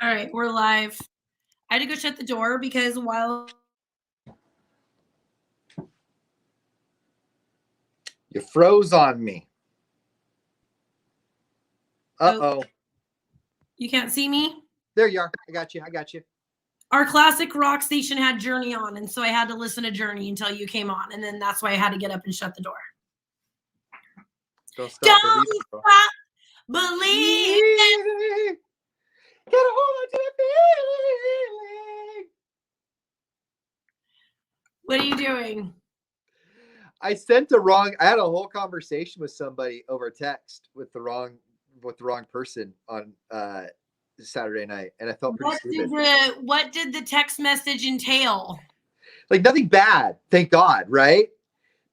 All right, we're live. I had to go shut the door because while you froze on me. Uh-oh. You can't see me? There you are. I got you. Our classic rock station had Journey on, and so I had to listen to Journey until you came on, and then that's why I had to get up and shut the door. Don't stop believing. Get a hold of the feeling. What are you doing? I had a whole conversation with somebody over text with the wrong person on Saturday night, and I felt pretty stupid. What did the text message entail? Like nothing bad, thank God, right?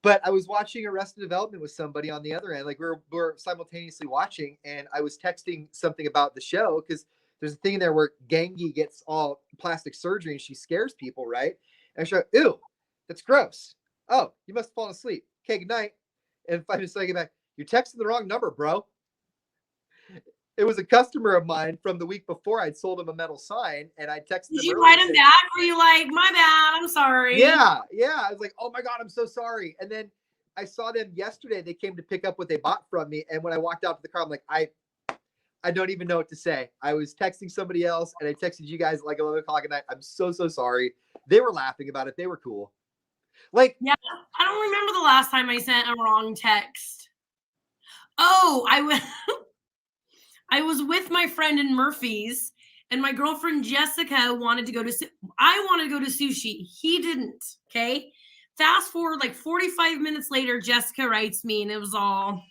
But I was watching Arrested Development with somebody on the other end. Like we're simultaneously watching, and I was texting something about the show because there's a thing in there where Gangi gets all plastic surgery and she scares people, right? And I show, ew, that's gross. Oh, you must have fallen asleep. Okay, good night. And 5 minutes later, I get back. You're texting the wrong number, bro. It was a customer of mine from the week before. I'd sold him a metal sign, and I texted him. Did you write him back? Were you like, my bad, I'm sorry? Yeah. I was like, oh my God, I'm so sorry. And then I saw them yesterday. They came to pick up what they bought from me. And when I walked out to the car, I'm like, I don't even know what to say. I was texting somebody else, and I texted you guys at like 11 o'clock at night. I'm so sorry. They were laughing about it. They were cool. Like, yeah, I don't remember the last time I sent a wrong text. Oh, I was with my friend in Murphy's, and my girlfriend Jessica wanted to go to sushi. He didn't. Okay. Fast forward like 45 minutes later, Jessica writes me, and it was all,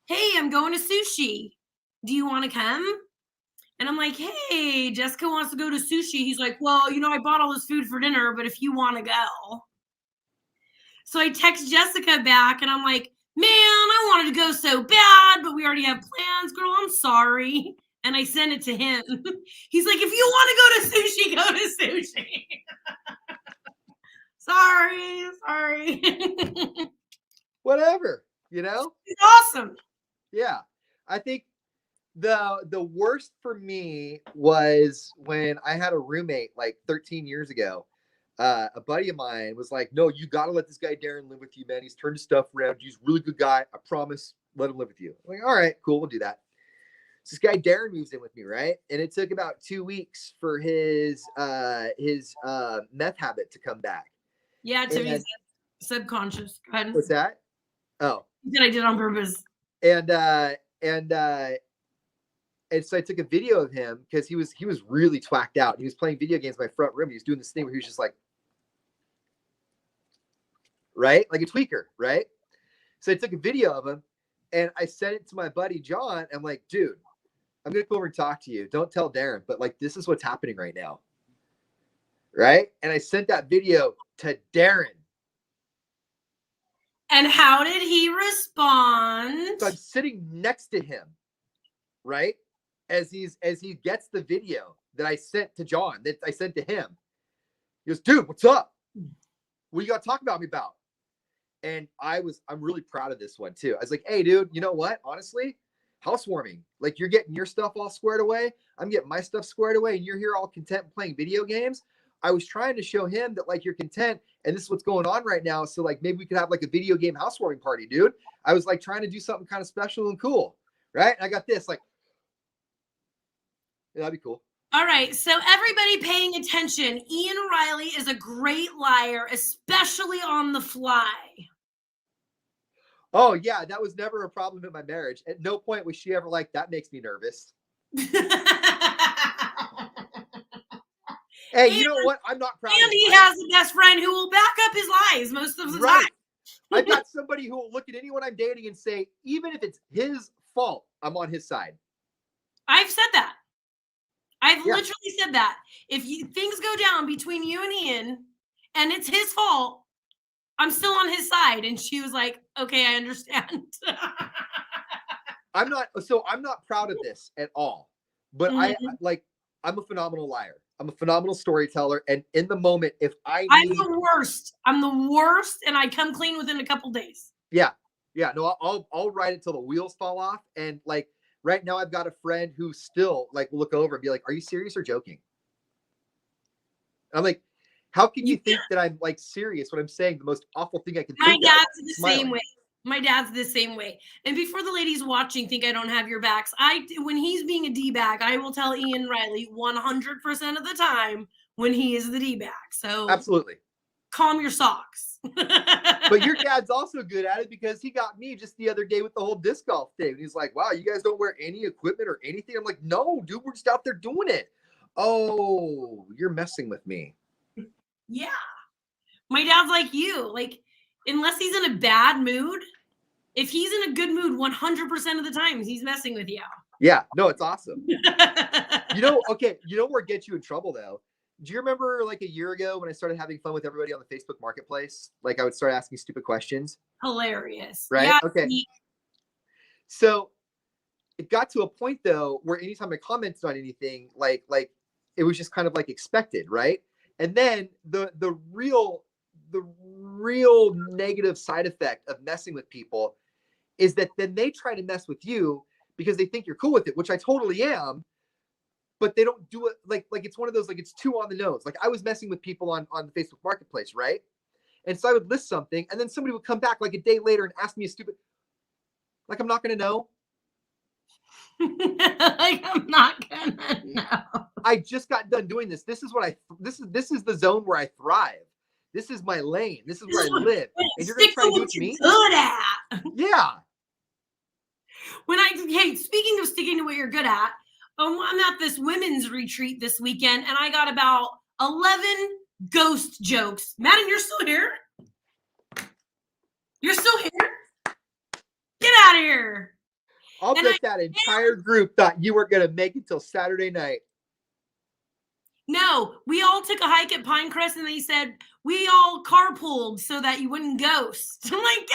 hey, I'm going to sushi. Do you want to come? And I'm like, hey, Jessica wants to go to sushi. He's like, well, I bought all this food for dinner, but if you want to go. So I text Jessica back, and I'm like, man, I wanted to go so bad, but we already have plans, girl. I'm sorry. And I sent it to him. He's like, if you want to go to sushi, go to sushi. Sorry. Whatever, It's awesome. Yeah. I think the worst for me was when I had a roommate like 13 years ago. A buddy of mine was like, no, you got to let this guy Darren live with you, man. He's turned his stuff around. He's a really good guy. I promise. Let him live with you. I'm like, all right, cool. We'll do that. So this guy Darren moves in with me, right? And it took about 2 weeks for his meth habit to come back. Yeah, to be subconscious. Go ahead. What's that? Oh. You said I did on purpose. And so I took a video of him because he was really twacked out. He was playing video games in my front room. He was doing this thing where he was just like, right? Like a tweaker, right? So I took a video of him and I sent it to my buddy John. I'm like, dude, I'm going to come over and talk to you. Don't tell Darren, but like, this is what's happening right now. Right? And I sent that video to Darren. And how did he respond? So I'm sitting next to him, right? As he gets the video that I sent to John, that I sent to him. He goes, dude, what's up? What you got to talk about me about? And I'm really proud of this one too. I was like, hey, dude, you know what? Honestly, housewarming. Like, you're getting your stuff all squared away. I'm getting my stuff squared away, and you're here all content playing video games. I was trying to show him that like you're content and this is what's going on right now. So like maybe we could have like a video game housewarming party, dude. I was like trying to do something kind of special and cool. Right. And I got this like, yeah, that'd be cool. All right. So everybody paying attention. Ian Riley is a great liar, especially on the fly. Oh yeah. That was never a problem in my marriage. At no point was she ever like, that makes me nervous. Hey, you know what? I'm not proud of he has a best friend who will back up his lies most of the time. I've got somebody who will look at anyone I'm dating and say, even if it's his fault, I'm on his side. I've said that. I've literally said that. If things go down between you and Ian and it's his fault, I'm still on his side. And she was like, okay, I understand. I'm not proud of this at all. But I'm a phenomenal liar. I'm a phenomenal storyteller. And in the moment, if I'm the worst. I'm the worst. And I come clean within a couple days. Yeah. Yeah. No, I'll write it till the wheels fall off. And like, Right now, I've got a friend who still like will look over and be like, "Are you serious or joking?" And I'm like, "How can you think that I'm like serious when I'm saying the most awful thing I can My think of?" dad's the Smiling. same way. My dad's the same way. And before the ladies watching think I don't have your backs, when he's being a D-bag, I will tell Ian Riley 100% of the time when he is the D-bag. So Absolutely. calm your socks. But your dad's also good at it because he got me just the other day with the whole disc golf thing. And he's like, "Wow, you guys don't wear any equipment or anything?" I'm like, "No, dude, we're just out there doing it." "Oh, you're messing with me." Yeah. My dad's like you. Like, unless he's in a bad mood, if he's in a good mood 100% of the time, he's messing with you. Yeah, no, it's awesome. Okay, you know where it gets you in trouble though? Do you remember like a year ago when I started having fun with everybody on the Facebook Marketplace? Like I would start asking stupid questions. Hilarious. Right? Yeah. Okay. So it got to a point though where anytime I commented on anything, like it was just kind of like expected, right? And then the real negative side effect of messing with people is that then they try to mess with you because they think you're cool with it, which I totally am, but they don't do it like it's one of those, like it's too on the nose. Like I was messing with people on the Facebook Marketplace, right? And so I would list something and then somebody would come back like a day later and ask me a stupid, like I'm not gonna know. Like I'm not gonna know. I just got done doing this. This is the zone where I thrive. This is my lane. This is where I live. And you're gonna try to do it to me? Good at. Yeah. Hey, speaking of sticking to what you're good at, I'm at this women's retreat this weekend, and I got about 11 ghost jokes. Madden, you're still here? You're still here? Get out of here. I'll bet that entire group thought you weren't gonna make it till Saturday night. No, we all took a hike at Pinecrest, and they said we all carpooled so that you wouldn't ghost. I'm like,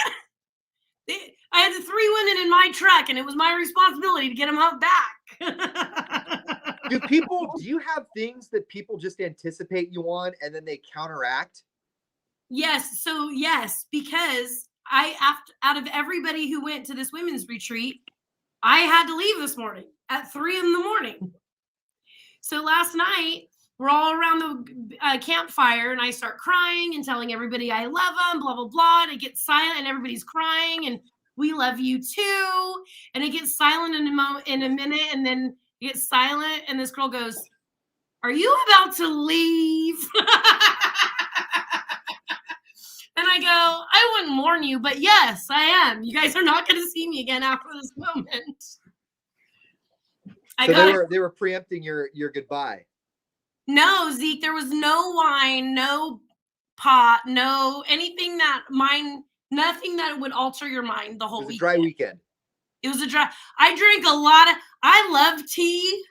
I had the 3 women in my truck, and it was my responsibility to get them up back. Do you have things that people just anticipate you on and then they counteract? Yes. So yes, because out of everybody who went to this women's retreat, I had to leave this morning at 3 a.m. So last night, we're all around the campfire, and I start crying and telling everybody I love them, blah, blah, blah. And it gets silent, and everybody's crying, and we love you too. And it gets silent in a minute, and then it gets silent, and this girl goes, "Are you about to leave?" And I go, "I wouldn't warn you, but yes, I am. You guys are not going to see me again after this moment." So they were preempting your goodbye. No, Zeke, there was no wine, no pot, no anything nothing that would alter your mind the whole weekend. It was a dry weekend. It was a dry. I love tea.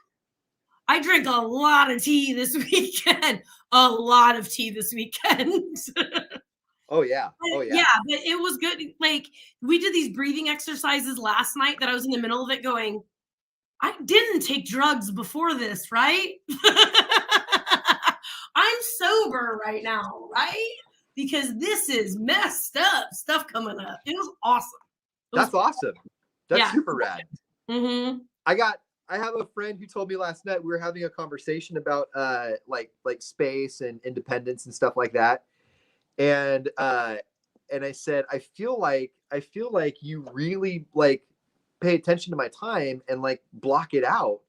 I drank a lot of tea this weekend. A lot of tea this weekend. Oh yeah. Yeah, but it was good. Like we did these breathing exercises last night that I was in the middle of it going, I didn't take drugs before this, right? I'm sober right now, right? Because this is messed up stuff coming up. It was awesome. That's awesome. That's super rad. Mm-hmm. I have a friend who told me last night we were having a conversation about like space and independence and stuff like that. And I said, I feel like you really like pay attention to my time and like block it out.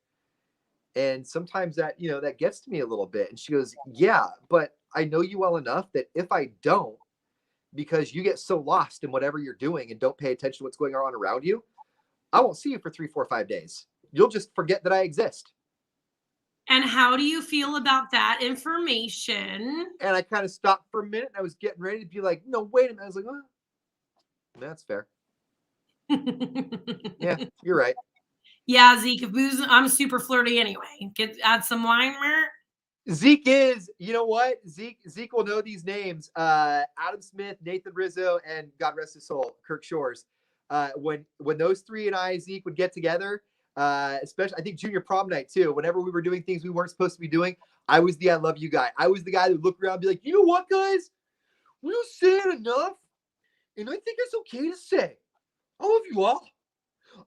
And sometimes that, that gets to me a little bit. And she goes, yeah, but I know you well enough that if I don't, because you get so lost in whatever you're doing and don't pay attention to what's going on around you, I won't see you for 3, 4, 5 days. You'll just forget that I exist. And how do you feel about that information? And I kind of stopped for a minute and I was getting ready to be like, no, wait a minute. I was like, oh, that's fair. Yeah, you're right. Yeah, Zeke, I'm super flirty anyway. Add some wine. Zeke is, you know what? Zeke will know these names. Adam Smith, Nathan Rizzo, and God rest his soul, Kirk Shores. When those three and I, Zeke, would get together, especially I think junior prom night too, whenever we were doing things we weren't supposed to be doing, I was the I love you guy. I was the guy that would look around and be like, you know what, guys? We don't say it enough. And I think it's okay to say, I love you all.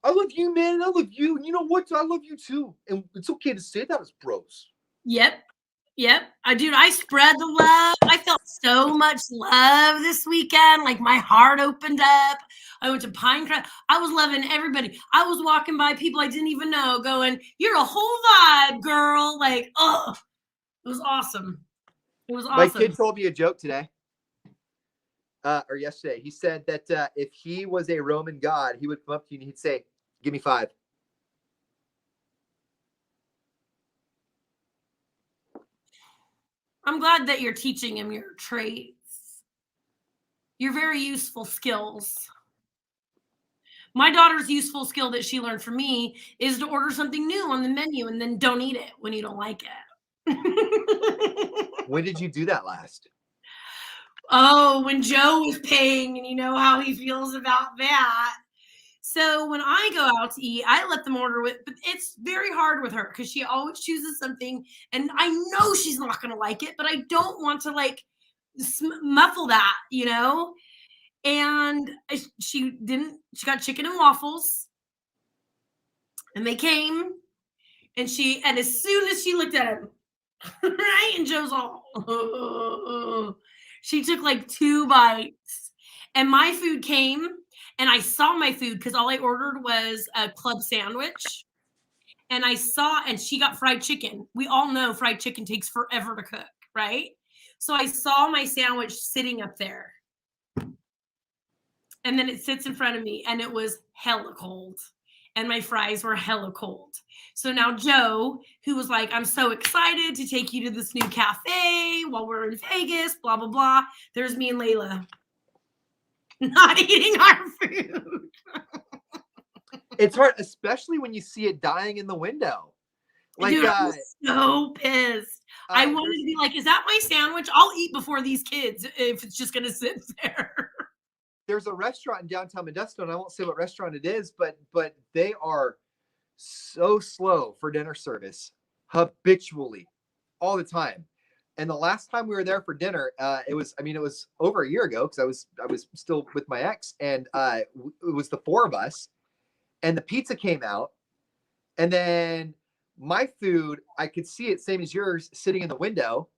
I love you, man. I love you. And you know what? I love you too. And it's okay to say that as bros. Yep. Dude, I spread the love. I felt so much love this weekend. Like my heart opened up. I went to Pinecrest. I was loving everybody. I was walking by people I didn't even know going, you're a whole vibe, girl. Like, oh, it was awesome. It was My awesome. kid told me a joke today. Or yesterday. He said that if he was a Roman god, he would come up to you and he'd say, give me 5. I'm glad that you're teaching him your traits. Your very useful skills. My daughter's useful skill that she learned from me is to order something new on the menu and then don't eat it when you don't like it. When did you do that last? Oh, when Joe was paying, and you know how he feels about that. So when I go out to eat, I let them order with, but it's very hard with her because she always chooses something, and I know she's not going to like it, but I don't want to like muffle that, you know? And she got chicken and waffles, and they came, and as soon as she looked at him, right, and Joe's all, oh. She took like 2 bites, and my food came, and I saw my food because all I ordered was a club sandwich, and she got fried chicken. We all know fried chicken takes forever to cook, right? So I saw my sandwich sitting up there, and then it sits in front of me, and it was hella cold, and my fries were hella cold. So now Joe, who was like, I'm so excited to take you to this new cafe while we're in Vegas, blah, blah, blah. There's me and Layla not eating our food. It's hard, especially when you see it dying in the window. Like, dude, I was so pissed. I wanted to be like, is that my sandwich? I'll eat before these kids if it's just going to sit there. There's a restaurant in downtown Modesto, and I won't say what restaurant it is, but they are so slow for dinner service habitually all the time. And the last time we were there for dinner, it was over a year ago because I was still with my ex, and it was the 4 of us, and the pizza came out, and then my food, I could see it same as yours sitting in the window,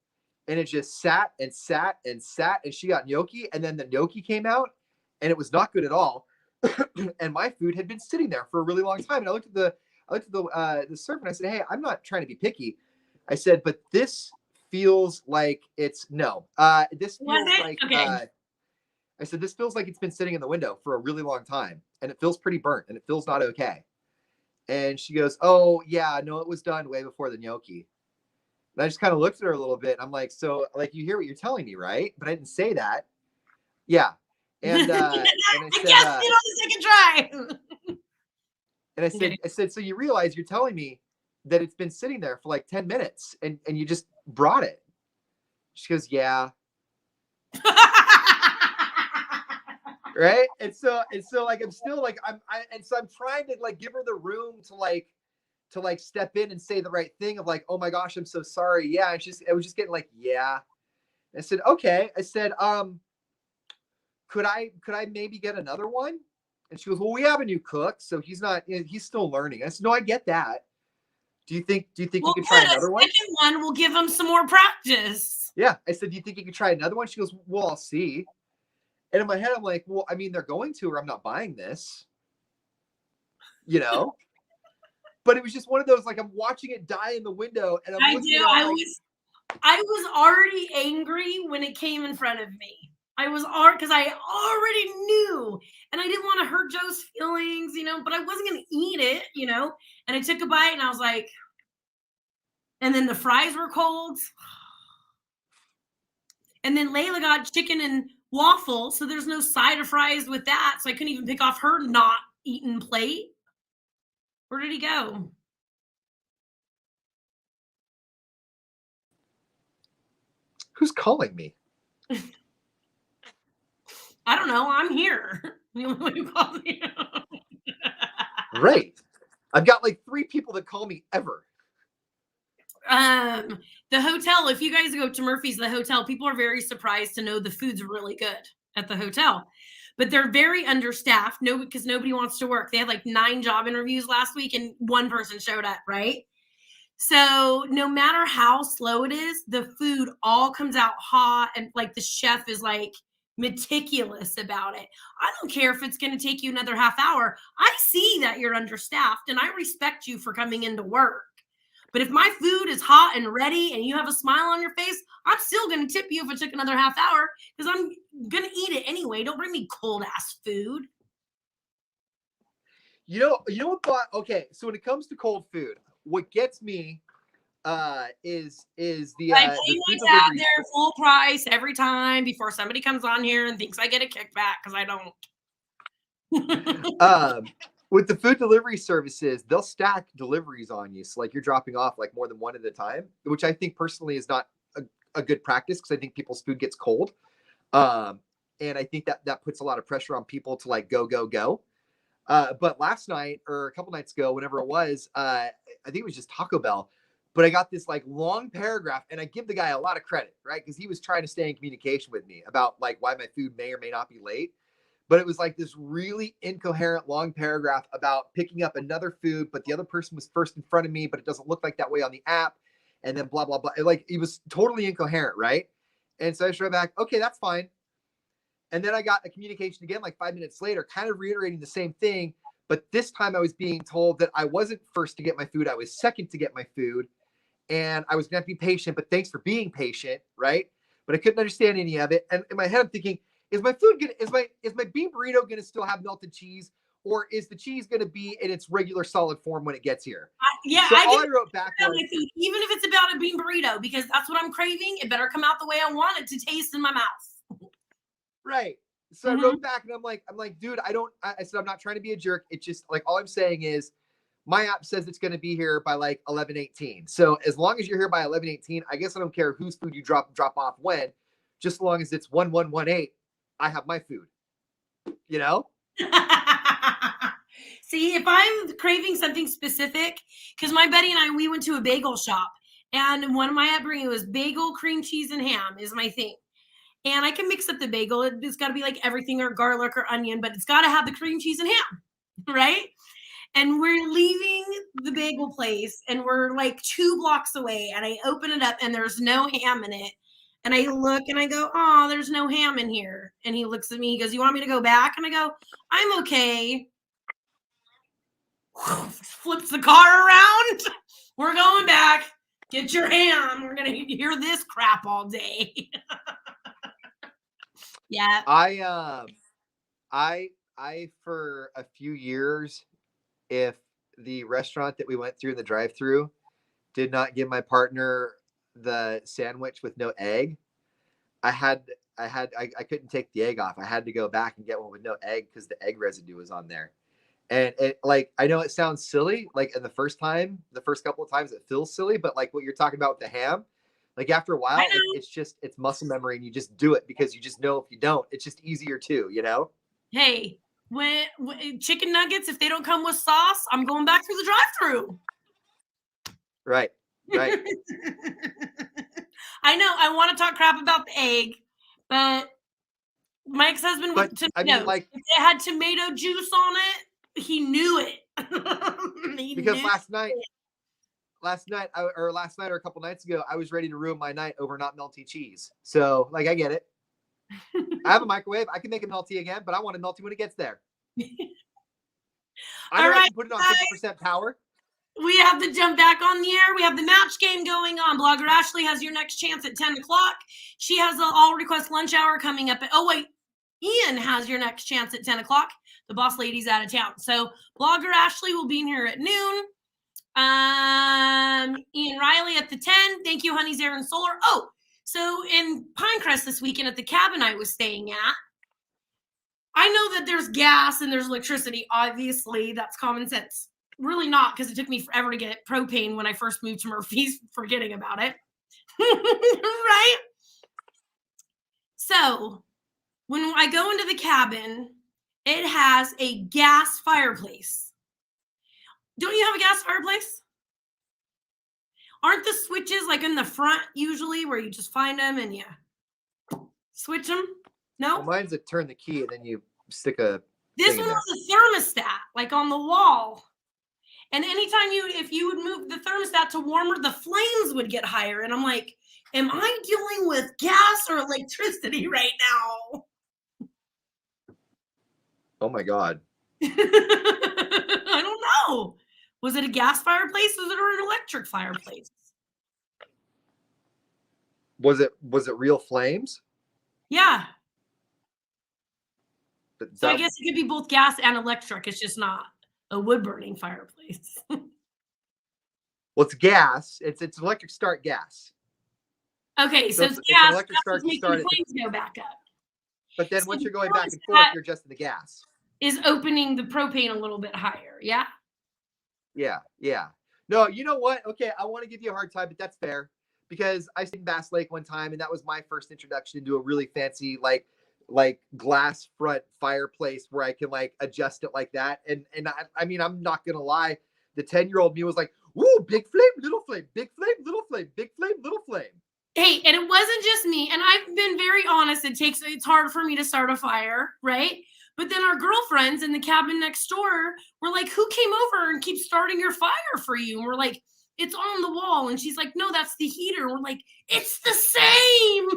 and it just sat and sat and sat, and she got gnocchi, and then the gnocchi came out, and it was not good at all. And my food had been sitting there for a really long time. And I looked at the server, and I said, "Hey, I'm not trying to be picky." I said, "But this feels like it's no. This feels like okay. I said this feels like it's been sitting in the window for a really long time, and it feels pretty burnt, and it feels not okay." And she goes, "Oh yeah, no, it was done way before the gnocchi." And I just kind of looked at her a little bit. I'm like, "So like you hear what you're telling me, right?" But I didn't say that. Yeah. And I said, on the second try. And I said, so you realize you're telling me that it's been sitting there for like 10 minutes and you just brought it. She goes, yeah. Right. And so like, I'm still like, I'm trying to like give her the room to like step in and say the right thing of like, oh my gosh, I'm so sorry. Yeah. And it was just getting like, yeah. And I said, okay. I said, could I maybe get another one? And she goes, well, we have a new cook, so he's still learning. I said, no, I get that. Do you think you could try another one? Second one will give him some more practice. Yeah. I said, do you think you could try another one? She goes, well, I'll see. And in my head, I'm like, well, I mean, they're going to, or I'm not buying this, you know? But it was just one of those, like, I'm watching it die in the window, and I'm looking at it I was already angry when it came in front of me. I was because I already knew, and I didn't want to hurt Joe's feelings, you know, but I wasn't going to eat it, you know. And I took a bite, and I was like, and then the fries were cold. And then Layla got chicken and waffle, so there's no side of fries with that. So I couldn't even pick off her not eaten plate. Where did he go? Who's calling me? I don't know. I'm here. The only one who called me. Right. I've got like 3 people that call me ever. The hotel, if you guys go to Murphy's, the hotel, people are very surprised to know the food's really good at the hotel. but they're very understaffed. No, because nobody wants to work. They had like 9 job interviews last week and 1 person showed up, right? So no matter how slow it is, the food all comes out hot and like the chef is like meticulous about it. I don't care if it's going to take you another half hour. I see that you're understaffed and I respect you for coming into work. But if my food is hot and ready and you have a smile on your face, I'm still going to tip you if it took another half hour because I'm going to eat it anyway. Don't bring me cold ass food. You know what? Okay, so when it comes to cold food, what gets me is the I the pay food my tab delivery. their full price every time before somebody comes on here and thinks I get a kickback because I don't. With the food delivery services, they'll stack deliveries on you. So like you're dropping off like more than one at a time, which I think personally is not a good practice because I think people's food gets cold. And I think that puts a lot of pressure on people to like go. But last night or a couple nights ago, whenever it was, I think it was just Taco Bell. But I got this like long paragraph, and I give the guy a lot of credit, right? Because he was trying to stay in communication with me about like why my food may or may not be late. But it was like this really incoherent long paragraph about picking up another food, but the other person was first in front of me, but it doesn't look like that way on the app. And then blah, blah, blah. Like it was totally incoherent, right? And so I wrote back, okay, that's fine. And then I got a communication again, like 5 minutes later, kind of reiterating the same thing. But this time I was being told that I wasn't first to get my food. I was second to get my food. And I was going to have to be patient, but thanks for being patient, right? But I couldn't understand any of it. And in my head, I'm thinking, is my food gonna is my bean burrito gonna still have melted cheese, or is the cheese gonna be in its regular solid form when it gets here? So all I wrote back was, my food, even if it's about a bean burrito, because that's what I'm craving. It better come out the way I want it to taste in my mouth. Right. So I wrote back and I'm like, dude, I said, I'm not trying to be a jerk. It's just like, all I'm saying is my app says it's going to be here by like 11:18. So as long as you're here by 11:18, I guess I don't care whose food you drop off when, just as long as it's 1118, I have my food, you know? See, if I'm craving something specific, because my buddy and I, we went to a bagel shop, and one of my upbringing was bagel, cream cheese, and ham is my thing. And I can mix up the bagel. It's got to be like everything or garlic or onion, but it's got to have the cream cheese and ham, right? And we're leaving the bagel place and we're like 2 blocks away. And I open it up and there's no ham in it. And I look and I go, oh, there's no ham in here. And he looks at me, he goes, you want me to go back? And I go, I'm okay. Flips the car around. We're going back. Get your ham. We're going to hear this crap all day. Yeah. I for a few years, if the restaurant that we went through in the drive-through did not give my partner the sandwich with no egg, I couldn't take the egg off. I had to go back and get one with no egg because the egg residue was on there. And it, like, I know it sounds silly, like in the first couple of times it feels silly, but like what you're talking about with the ham, like after a while, like, it's muscle memory and you just do it because you just know if you don't, it's just easier too, you know? Hey, when chicken nuggets, if they don't come with sauce, I'm going back through the drive-through. Right. I know I want to talk crap about the egg, but my ex-husband with tomatoes. Like, if it had tomato juice on it, he knew it. Because last night or a couple nights ago, I was ready to ruin my night over not melty cheese. So like, I get it. I have a microwave. I can make it melty again, but I want it melty when it gets there. I know I can put it on 50% power. We have to jump back on the air. We have the match game going on. Blogger Ashley has your next chance at 10 o'clock. She has an all request lunch hour coming up. Ian has your next chance at 10 o'clock. The boss lady's out of town. So Blogger Ashley will be in here at noon. Ian Riley at the 10. Thank you, Honey's Air and Solar. Oh, so in Pinecrest this weekend at the cabin I was staying at, I know that there's gas and there's electricity. Obviously, that's common sense. Really not, because it took me forever to get propane when I first moved to Murphy's, forgetting about it. Right? So when I go into the cabin, it has a gas fireplace. Don't you have a gas fireplace? Aren't the switches like in the front usually where you just find them and you switch them? No? Well, mine's a turn the key and then you stick a This thing in one there. was a thermostat, like on the wall. And anytime if you would move the thermostat to warmer, the flames would get higher. And I'm like, am I dealing with gas or electricity right now? Oh my God. I don't know. Was it a gas fireplace or an electric fireplace? Was it real flames? Yeah. So I That, guess it could be both gas and electric. It's just not a wood burning fireplace. well, it's gas. It's electric start gas. Okay, so it's it's an gas. electric That's start what's to making start it. flames go back up. But then So once the you're going back and forth, thermostat you're adjusting the gas. is opening the propane a little bit higher. Yeah. Yeah, yeah. No, you know what? Okay, I want to give you a hard time, but that's fair because I stayed in Bass Lake one time, and that was my first introduction into a really fancy like glass front fireplace where I can like adjust it like that. And I mean, I'm not gonna lie, the 10-year-old me was like, "Ooh, big flame, little flame, big flame, little flame, big flame, little flame." Hey, and it wasn't just me. And I've been very honest. It's hard for me to start a fire, right? But then our girlfriends in the cabin next door were like, who came over and keeps starting your fire for you? And we're like, it's on the wall. And she's like, no, that's the heater. And we're like, it's the same.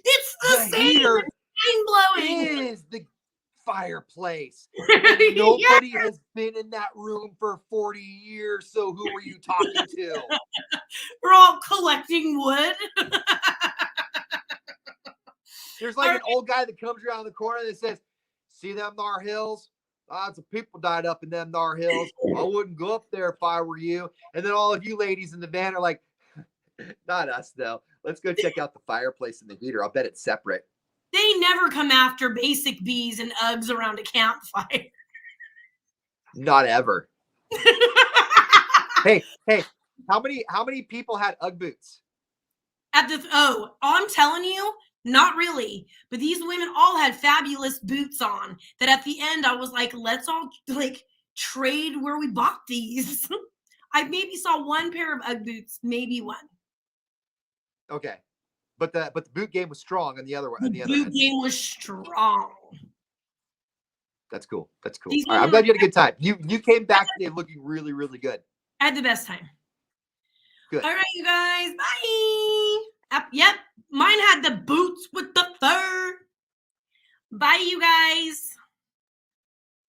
It's the The same. heater It's mind blowing. is the fireplace. And nobody Yeah. has been in that room for 40 years. So who are you talking to? We're all collecting wood. There's like an old guy that comes around the corner that says, "See them thar hills? Lots of people died up in them thar hills. I wouldn't go up there if I were you." And then all of you ladies in the van are like, "Not us though. Let's go check out the fireplace and the heater. I'll bet it's separate." They never come after basic bees and Uggs around a campfire. Not ever. Hey, how many people had Ugg boots? I'm telling you, not really. But these women all had fabulous boots on that at the end I was like, let's all like trade where we bought these. I maybe saw one pair of Ugg boots, maybe one. Okay. But the boot game was strong on the other one. The boot game was strong. That's cool. That's cool. These All right, I'm glad you had a good time. You came back today looking really, really good. I had the best time. Good. All right, you guys. Bye. Yep. Mine had the boots with the fur. Bye, you guys.